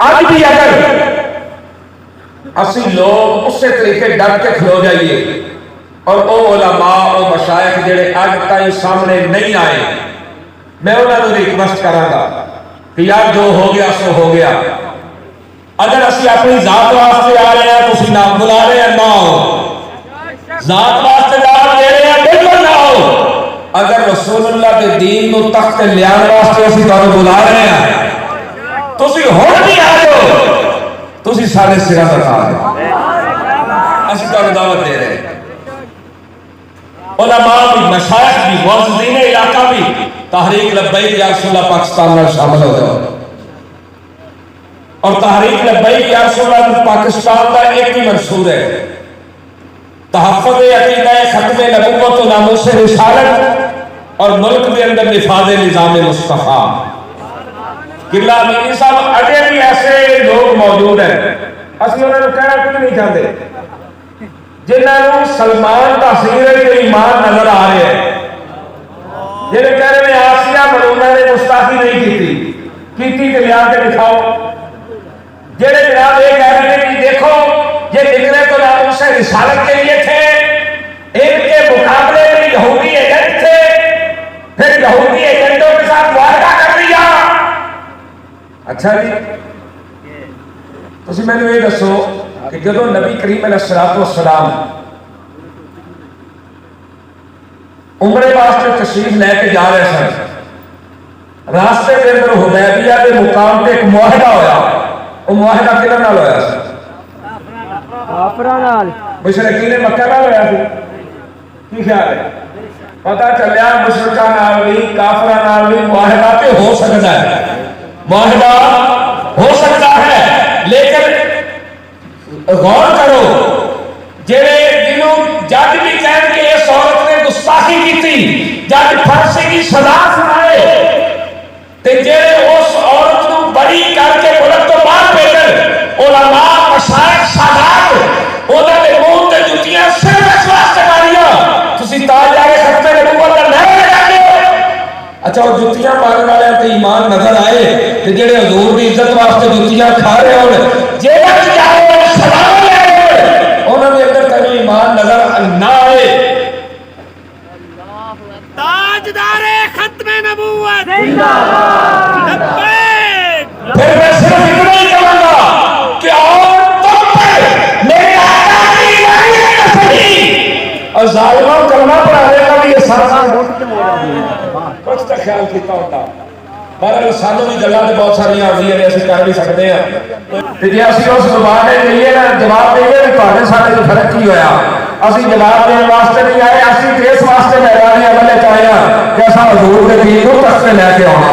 आज भी अगर असी लोग उसी तरीके डर के खलो जाइए और वो उलमा और मशाइख जेड़े अज तक सामने नहीं आए, मैं उन्होंने रिक्वेस्ट करांगा कि यार जो हो गया सो हो गया। अगर असी अपनी जात वास्ते आ रहे हैं तो नाम बुला रहे हैं, ना हो। जात वास्ते दावत दे रहे हैं, बिल्कुल ना हो। अगर रसूलुल्लाह के दीन को तख्त लियान वास्ते असी तुहानू बुला रहे हैं, तुसी हुण भी आ जाओ, तुसी सारे सिरा तक आ जाओ, असी तुहानू दावत दे रहे हैं। उलमा भी, मशाइख भी, मुअज़्ज़िनीन इलाका भी तहरीक लब्बैक या रसूलल्लाह पाकिस्तान में शामिल हो जाओ। और तहरीक लब्बैक या रसूलल्लाह पाकिस्तान का एक ही मंसूर है, तहफ़्फ़ुज़ अक़ीदा, खत्म नबुव्वत, नामूस रिसालत और मुल्क के अंदर निफाज़ निज़ाम मुस्तफ़ा। किबला अमीनी साहब, अजे भी ऐसे लोग मौजूद हैं, असली उन्होंने कहना कुछ नहीं चाहते, जिन्होंने सलमान तासीर के ईमान नजर आ रहे हैं, जिन्हें कह रहे हैं आसिया मलूना ने गुस्ताखी नहीं की तो लिया के दिखाओ। जेड़े जनाब ये कह रहे हैं कि देखो ये निकले तो नामूस रिसालत के लिए थे, इनके मुकाबले में यहूदी एजेंट थे, फिर यहूदी एजेंटों के साथ वायदा कर दिया। अच्छा जी, तुम मैंने ये दसो कि जो नबी करीम अलैहिस्सलाम उमरे वास्ते तशरीफ लैके जा रहे सन, रास्ते के अंदर हुदैबिया के मुकाम पे एक मुआहदा होया। वो मुआहदा किहदे नाल होया सी? काफिरां नाल। मुशरिकीन मक्का नाल होया सी। की ख्याल है? पता चलिया मुशरिकां नाल भी काफिरां नाल भी मुआहदा ते हो सकता है, मुआहदा हो सकता है, लेकिन गौर करो जेड़े जिन्हों जज भी कह के इस औरत ने गुस्ताखी की थी, जज फांसी की सजा सुनाए ते जेड़े उस औरत को बरी करके मुल्क तो बाहर भेजन, उलमा मशाइख सादात उन्होंने मुंह ते जुतियां सिर्फ इस वास्ते मारियां तुसी ताज जाके खत्म नबुव्वत दा नारा लगाते हो। अच्छा, वो जुतियां मारने वाले ते ईमान नजर आए ते जेड़े हुजूर दी इज्जत वास्ते जुतियां खा रहे होन, जेल च जाओ सजा ले उन्होंने अंदर कभी ईमान नजर ना आए। ताजदारे खत्म नबूवत जिंदाबाद। फिर मैं सिर्फ इतना ही कहूंगा कि और तुम पर मेरे आका की लानत सही और जालिमों कलमा पढ़ाने का भी ये सारा कुछ तो ख्याल किया होता। पर सानू भी गल्लां ते बहुत सारियां आउंदियां ने, असीं कर भी सकते हैं ते जे असीं उस जवाब दे दईए ना, जवाब देइए कि तुहाडे साडे च फर्क की होया। असीं जवाब देने वास्ते नहीं आए, असीं इस वास्ते मैदान अमल च आए हां कि असां हुजूर दे दीन नूं तख्ते लैके आउणा।